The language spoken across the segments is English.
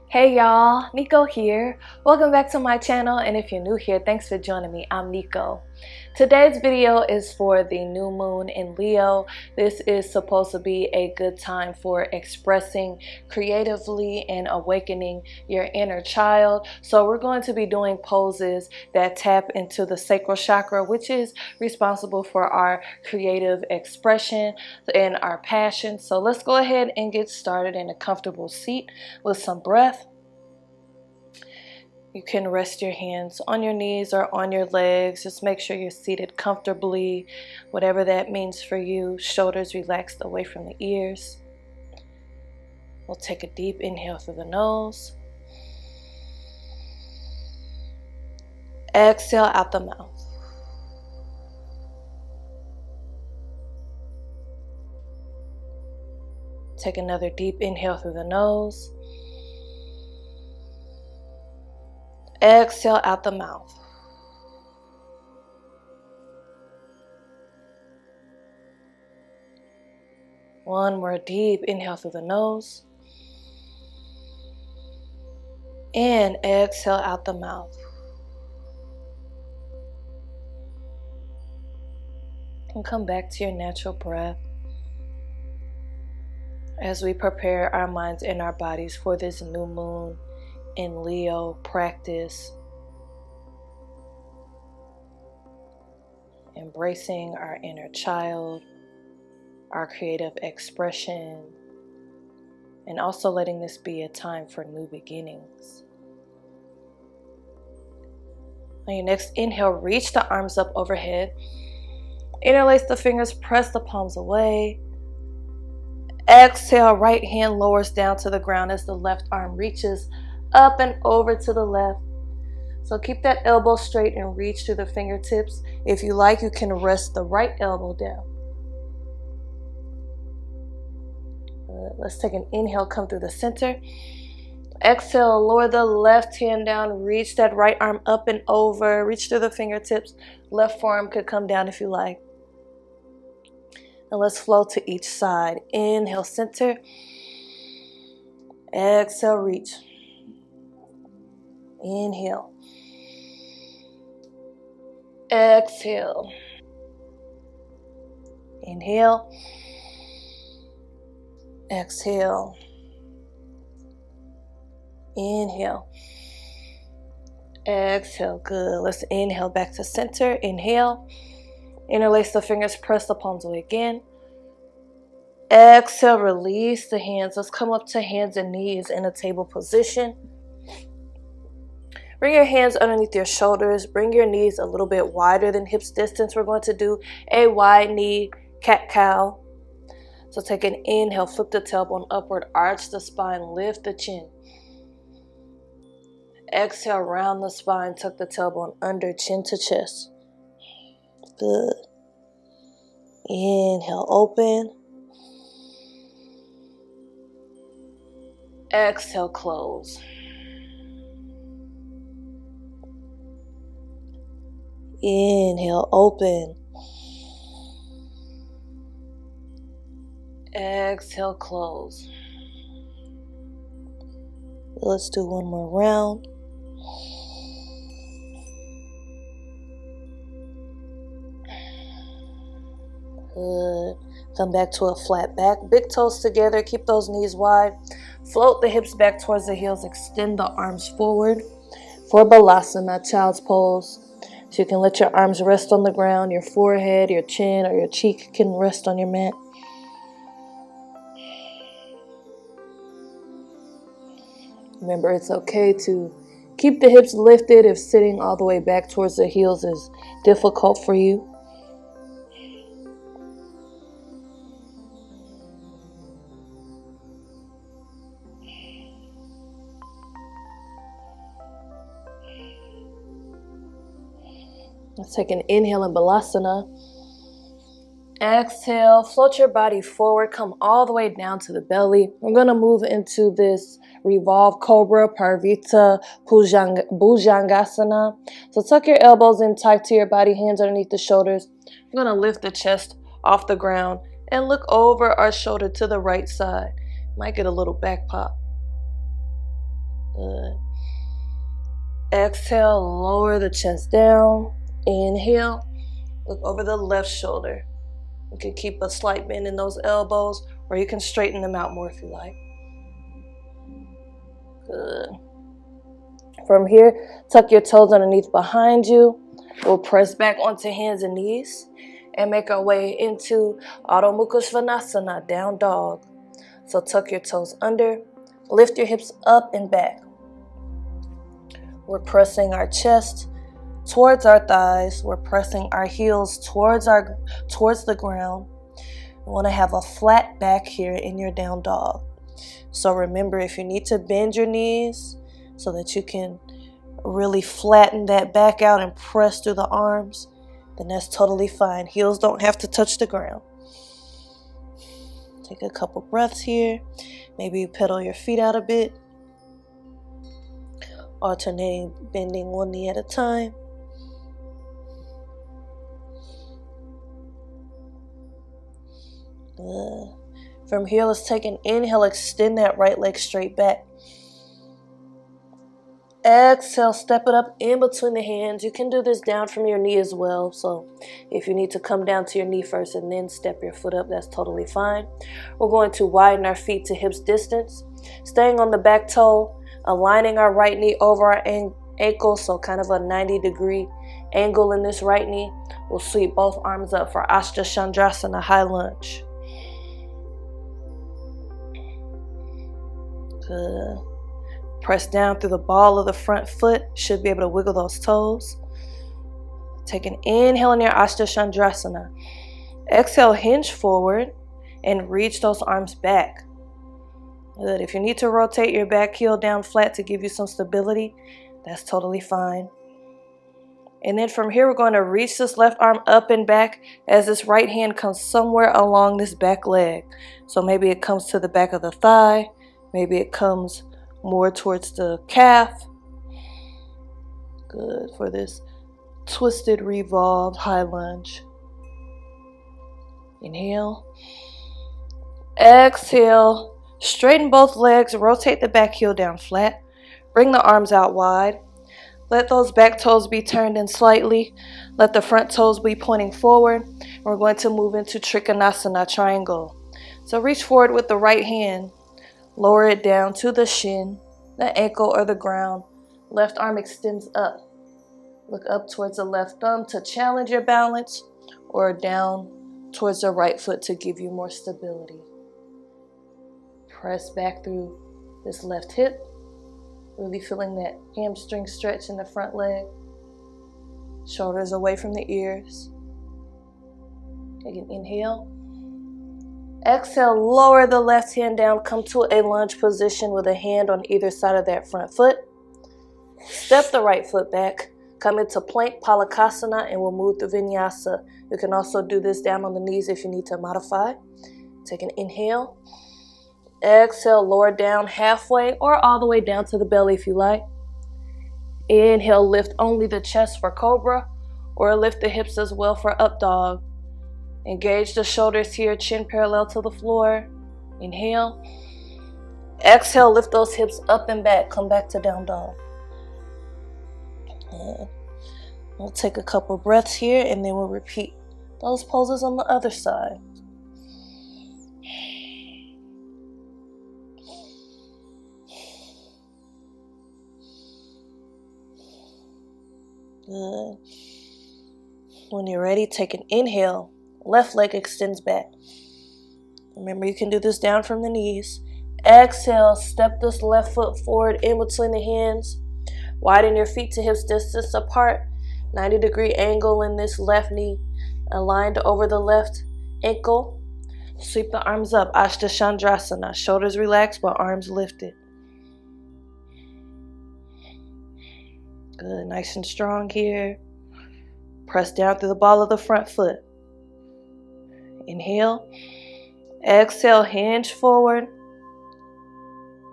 Hey y'all, Nico here. Welcome back to my channel, and if you're new here, thanks for joining me. I'm Nico. Today's video is for the new moon in Leo. This is supposed to be a good time for expressing creatively and awakening your inner child. So we're going to be doing poses that tap into the sacral chakra, which is responsible for our creative expression and our passion. So let's go ahead and get started in a comfortable seat with some breath. You can rest your hands on your knees or on your legs. Just make sure you're seated comfortably, whatever that means for you. Shoulders relaxed away from the ears. We'll take a deep inhale through the nose. Exhale out the mouth. Take another deep inhale through the nose. Exhale out the mouth. One more deep inhale through the nose. And exhale out the mouth. And come back to your natural breath as we prepare our minds and our bodies for this new moon in Leo practice. Embracing our inner child, our creative expression, and also letting this be a time for new beginnings. On your next inhale, reach the arms up overhead. Interlace the fingers, press the palms away. Exhale, right hand lowers down to the ground as the left arm reaches up and over to the left. So keep that elbow straight and reach through the fingertips. If you like, you can rest the right elbow down. Let's take an inhale, come through the center. Exhale, lower the left hand down, reach that right arm up and over, reach through the fingertips. Left forearm could come down if you like. And let's flow to each side. Inhale, center. Exhale, reach. Inhale. Exhale. Inhale. Exhale. Inhale. Exhale. Good. Let's inhale back to center. Inhale. Interlace the fingers, press the palms away again. Exhale, release the hands. Let's come up to hands and knees in a table position. Bring your hands underneath your shoulders. Bring your knees a little bit wider than hips distance. We're going to do a wide knee cat-cow. So take an inhale, flip the tailbone upward, arch the spine, lift the chin. Exhale, round the spine, tuck the tailbone under, chin to chest. Good. Inhale, open. Exhale, close. Inhale, open. Exhale, close. Let's do one more round. Good. Come back to a flat back. Big toes together. Keep those knees wide. Float the hips back towards the heels. Extend the arms forward for Balasana, child's pose. So you can let your arms rest on the ground. Your forehead, your chin, or your cheek can rest on your mat. Remember, it's okay to keep the hips lifted if sitting all the way back towards the heels is difficult for you. Let's take an inhale in Balasana. Exhale, float your body forward, come all the way down to the belly. We're going to move into this revolve Cobra, Parvita, Bhujangasana. So tuck your elbows in tight to your body, hands underneath the shoulders. We're going to lift the chest off the ground and look over our shoulder to the right side. Might get a little back pop. Good. Exhale, lower the chest down. Inhale, look over the left shoulder. You can keep a slight bend in those elbows, or you can straighten them out more if you like. Good. From here, tuck your toes underneath behind you. We'll press back onto hands and knees and make our way into Adho Mukha Svanasana, down dog. So tuck your toes under, lift your hips up and back. We're pressing our chest towards our thighs. We're pressing our heels towards the ground. We want to have a flat back here in your down dog. So remember, if you need to bend your knees so that you can really flatten that back out and press through the arms, then that's totally fine. Heels don't have to touch the ground. Take a couple breaths here. Maybe you pedal your feet out a bit. Alternating, bending one knee at a time. Good. From here, let's take an inhale, extend that right leg straight back. Exhale, step it up in between the hands. You can do this down from your knee as well. So if you need to come down to your knee first and then step your foot up, that's totally fine. We're going to widen our feet to hips distance, staying on the back toe, aligning our right knee over our ankle, so kind of a 90-degree angle in this right knee. We'll sweep both arms up for Ashtachandrasana, high lunge. Good. Press down through the ball of the front foot. Should be able to wiggle those toes. Take an inhale in your Ashtachandrasana. Exhale, hinge forward and reach those arms back. Good. If you need to rotate your back heel down flat to give you some stability, that's totally fine. And then from here, we're going to reach this left arm up and back as this right hand comes somewhere along this back leg. So maybe it comes to the back of the thigh. Maybe it comes more towards the calf. Good for this twisted, revolved high lunge. Inhale. Exhale. Straighten both legs. Rotate the back heel down flat. Bring the arms out wide. Let those back toes be turned in slightly. Let the front toes be pointing forward. And we're going to move into Trikonasana, triangle. So reach forward with the right hand. Lower it down to the shin, the ankle, or the ground. Left arm extends up. Look up towards the left thumb to challenge your balance, or down towards the right foot to give you more stability. Press back through this left hip. Really feeling that hamstring stretch in the front leg. Shoulders away from the ears. Take an inhale. Exhale, lower the left hand down. Come to a lunge position with a hand on either side of that front foot. Step the right foot back. Come into plank palakasana and we'll move to vinyasa. You can also do this down on the knees if you need to modify. Take an inhale. Exhale, lower down halfway or all the way down to the belly if you like. Inhale, lift only the chest for Cobra, or lift the hips as well for up dog. Engage the shoulders here, chin parallel to the floor. Inhale. Exhale, lift those hips up and back. Come back to down dog. Good. We'll take a couple breaths here and then we'll repeat those poses on the other side. Good. When you're ready, take an inhale. Left leg extends back. Remember, you can do this down from the knees. Exhale, step this left foot forward in between the hands. Widen your feet to hips distance apart. 90-degree angle in this left knee, aligned over the left ankle. Sweep the arms up, Ashtachandrasana. Shoulders relaxed but arms lifted. Good, nice and strong here. Press down through the ball of the front foot. Inhale. Exhale, hinge forward.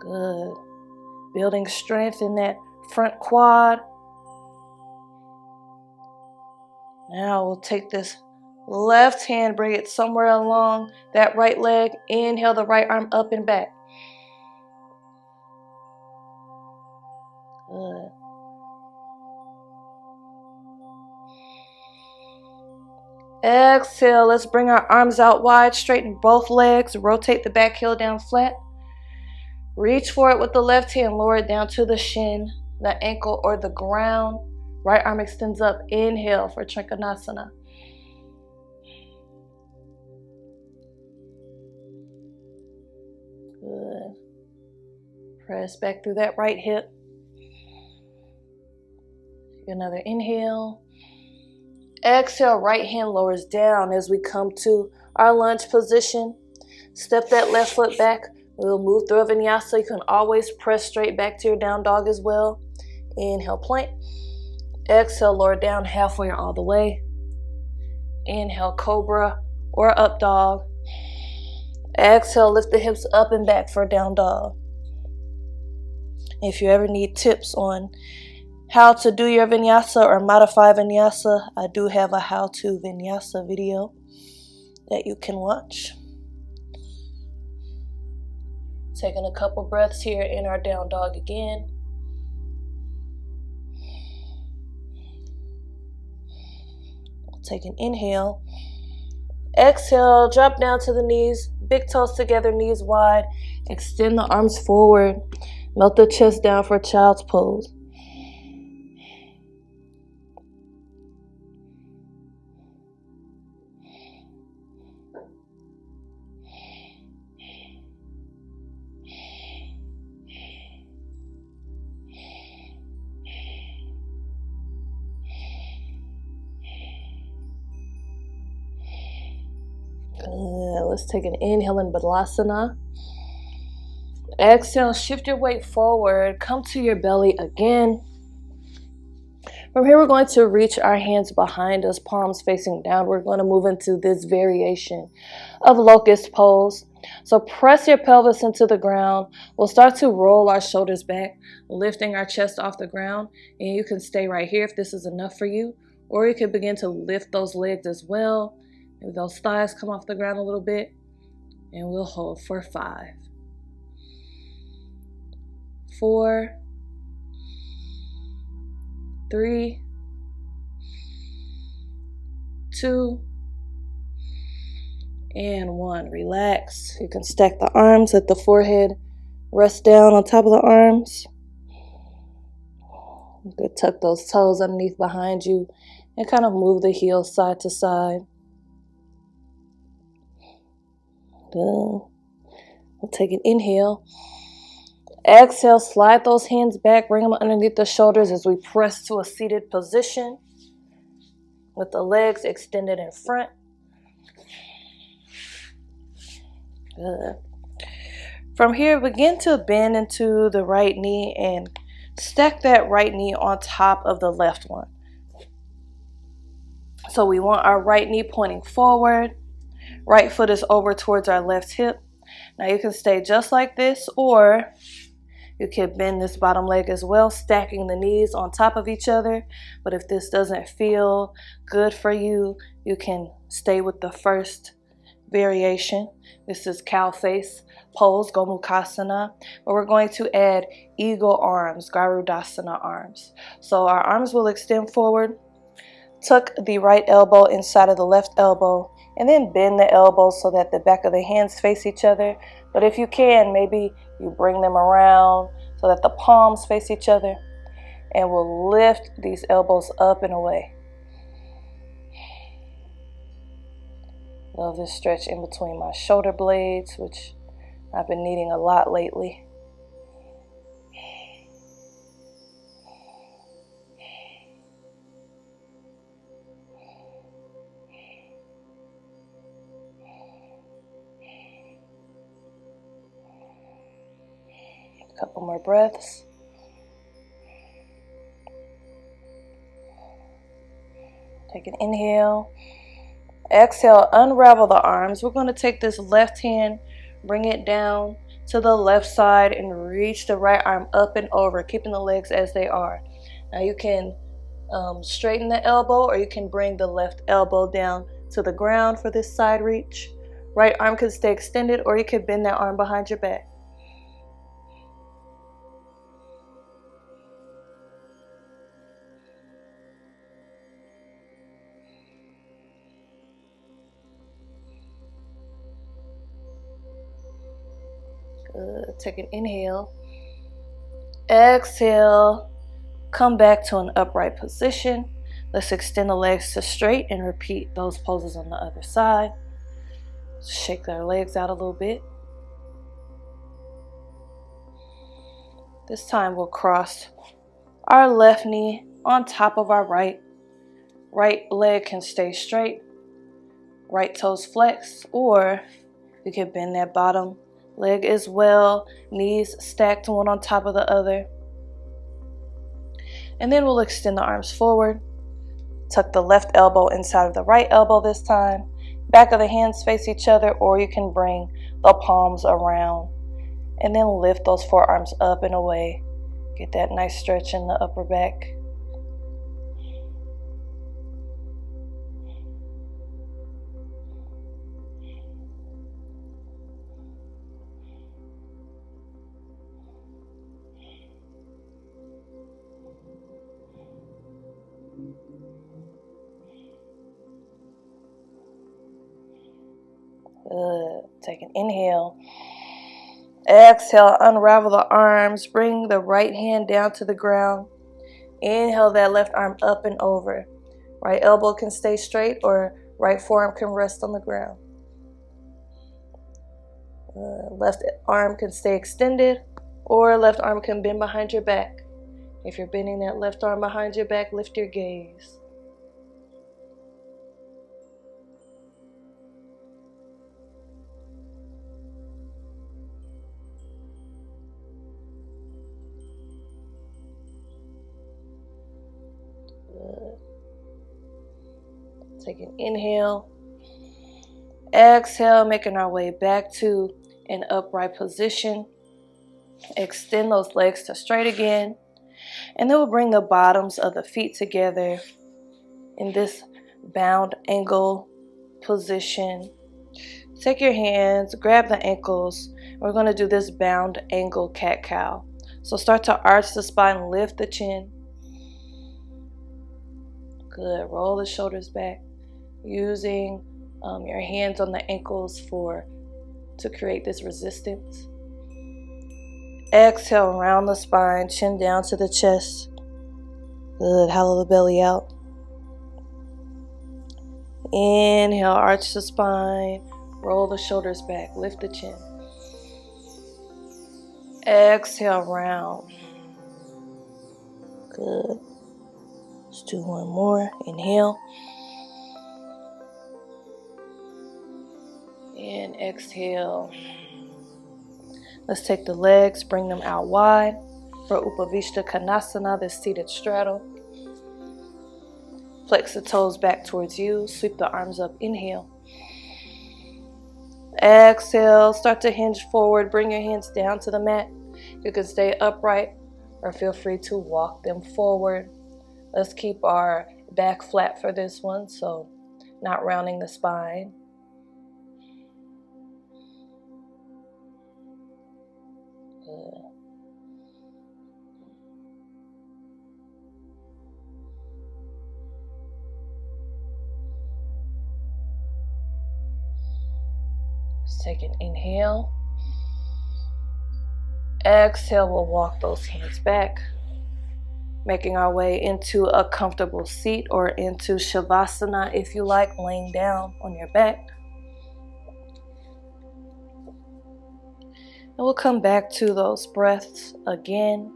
Good. Building strength in that front quad. Now we'll take this left hand, bring it somewhere along that right leg. Inhale the right arm up and back. Good. Exhale, let's bring our arms out wide, straighten both legs, rotate the back heel down flat. Reach for it with the left hand, lower it down to the shin, the ankle, or the ground. Right arm extends up. Inhale for Trikonasana. Good. Press back through that right hip. Another inhale. Exhale, right hand lowers down as we come to our lunge position. Step that left foot back. We'll move through a vinyasa. You can always press straight back to your down dog as well. Inhale, plank. Exhale, lower down halfway or all the way. Inhale, Cobra or up dog. Exhale, lift the hips up and back for down dog. If you ever need tips on how to do your vinyasa or modify vinyasa, I do have a how-to vinyasa video that you can watch. Taking a couple breaths here in our down dog again. Take an inhale. Exhale, drop down to the knees, big toes together, knees wide. Extend the arms forward. Melt the chest down for child's pose. Let's take an inhale in Balasana. Exhale, shift your weight forward. Come to your belly again. From here, we're going to reach our hands behind us, palms facing down. We're going to move into this variation of locust pose. So press your pelvis into the ground. We'll start to roll our shoulders back, lifting our chest off the ground. And you can stay right here if this is enough for you. Or you can begin to lift those legs as well. Maybe those thighs come off the ground a little bit. And we'll hold for 5, 4, 3, 2, and 1. Relax. You can stack the arms, let the forehead rest down on top of the arms. You could tuck those toes underneath behind you and kind of move the heels side to side. Good. We'll take an inhale. Exhale, slide those hands back, bring them underneath the shoulders as we press to a seated position with the legs extended in front. Good. From here, begin to bend into the right knee and stack that right knee on top of the left one. So we want our right knee pointing forward. Right foot is over towards our left hip. Now you can stay just like this, or you can bend this bottom leg as well, stacking the knees on top of each other. But if this doesn't feel good for you, you can stay with the first variation. This is cow face pose, Gomukhasana. But we're going to add eagle arms, Garudasana arms. So our arms will extend forward. Tuck the right elbow inside of the left elbow, and then bend the elbows so that the back of the hands face each other. But if you can, maybe you bring them around so that the palms face each other, and we'll lift these elbows up and away. Love this stretch in between my shoulder blades, which I've been needing a lot lately. Couple more breaths. Take an inhale. Exhale, unravel the arms. We're going to take this left hand, bring it down to the left side, and reach the right arm up and over, keeping the legs as they are. Now you can straighten the elbow, or you can bring the left elbow down to the ground for this side reach. Right arm can stay extended, or you can bend that arm behind your back. Good. Take an inhale. Exhale. Come back to an upright position. Let's extend the legs to straight and repeat those poses on the other side. Shake our legs out a little bit. This time we'll cross our left knee on top of our right. Right leg can stay straight. Right toes flex, or you can bend that bottom leg as well. Knees stacked one on top of the other. And then we'll extend the arms forward. Tuck the left elbow inside of the right elbow this time. Back of the hands face each other, or you can bring the palms around. And then lift those forearms up and away. Get that nice stretch in the upper back. Good. Take an inhale. Exhale, unravel the arms. Bring the right hand down to the ground. Inhale that left arm up and over. Right elbow can stay straight, or right forearm can rest on the ground. Left arm can stay extended, or left arm can bend behind your back. If you're bending that left arm behind your back, lift your gaze. Good. Take an inhale. Exhale, making our way back to an upright position. Extend those legs to straight again. And then we'll bring the bottoms of the feet together in this bound ankle position. Take your hands, grab the ankles. We're going to do this bound ankle cat-cow. So start to arch the spine, lift the chin. Good. Roll the shoulders back, using your hands on the ankles to create this resistance. Exhale, round the spine, chin down to the chest. Good. Hollow the belly out. Inhale, arch the spine, roll the shoulders back, lift the chin. Exhale, round. Good. Let's do one more. Inhale. And exhale. Let's take the legs, bring them out wide for Upavishta Konasana, this seated straddle. Flex the toes back towards you. Sweep the arms up. Inhale. Exhale. Start to hinge forward. Bring your hands down to the mat. You can stay upright or feel free to walk them forward. Let's keep our back flat for this one, so not rounding the spine. Good. Let's take an inhale. Exhale, we'll walk those hands back, making our way into a comfortable seat or into Shavasana if you like, laying down on your back. And we'll come back to those breaths again.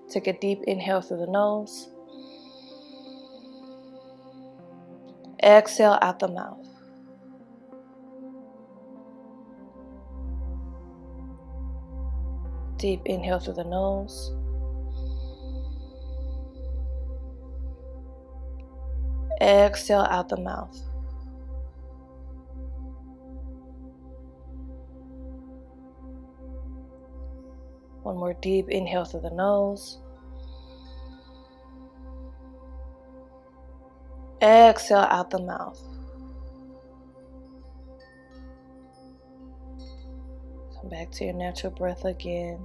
Take a deep inhale through the nose. Exhale out the mouth. Deep inhale through the nose. Exhale out the mouth. One more deep inhale through the nose. Exhale out the mouth. Come back to your natural breath again.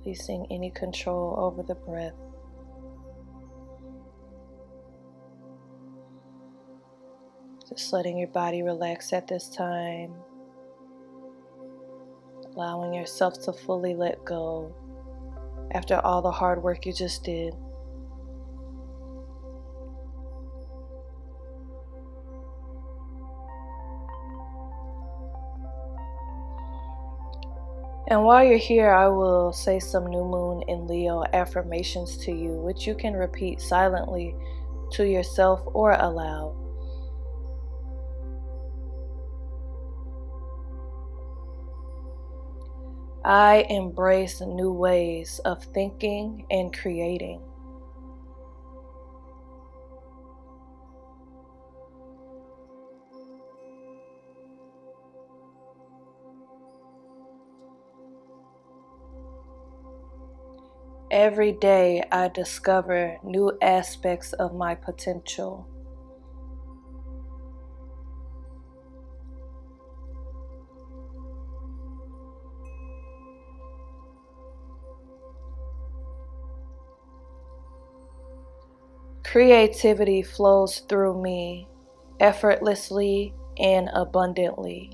Releasing any control over the breath. Just letting your body relax at this time. Allowing yourself to fully let go after all the hard work you just did. And while you're here, I will say some new moon in Leo affirmations to you, which you can repeat silently to yourself or aloud. I embrace new ways of thinking and creating. Every day I discover new aspects of my potential. Creativity flows through me effortlessly and abundantly.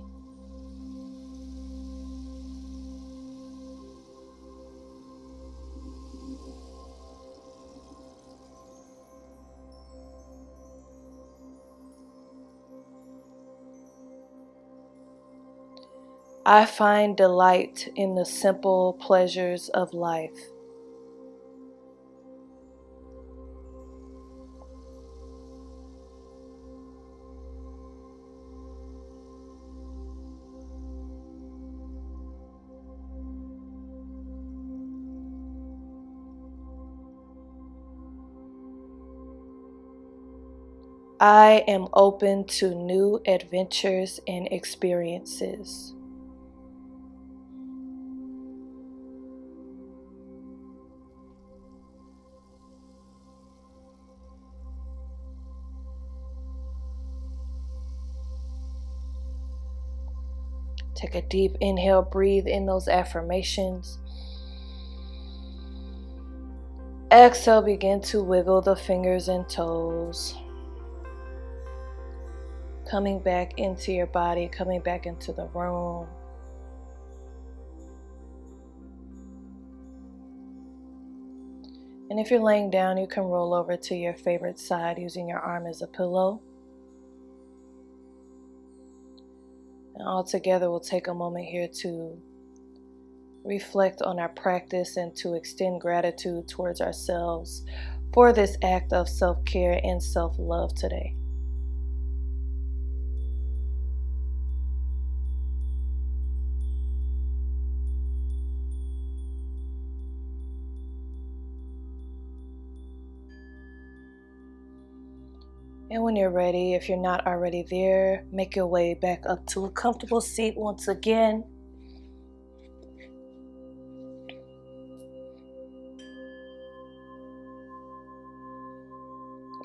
I find delight in the simple pleasures of life. I am open to new adventures and experiences. Take a deep inhale, breathe in those affirmations. Exhale, begin to wiggle the fingers and toes. Coming back into your body, coming back into the room. And if you're laying down, you can roll over to your favorite side using your arm as a pillow. And all together, we'll take a moment here to reflect on our practice and to extend gratitude towards ourselves for this act of self-care and self-love today. And when you're ready, if you're not already there, make your way back up to a comfortable seat once again.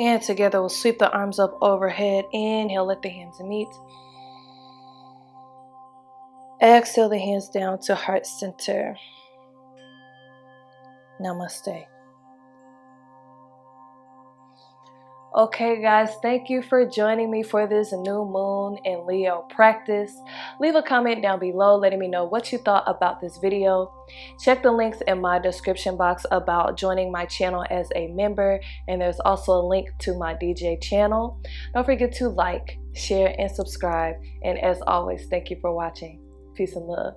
And together we'll sweep the arms up overhead. Inhale, let the hands meet. Exhale the hands down to heart center. Namaste. Okay guys, thank you for joining me for this new moon in Leo practice. Leave a comment down below letting me know what you thought about this video. Check the links in my description box about joining my channel as a member, and there's also a link to my DJ channel. Don't forget to like, share, and subscribe. And as always, thank you for watching. Peace and love.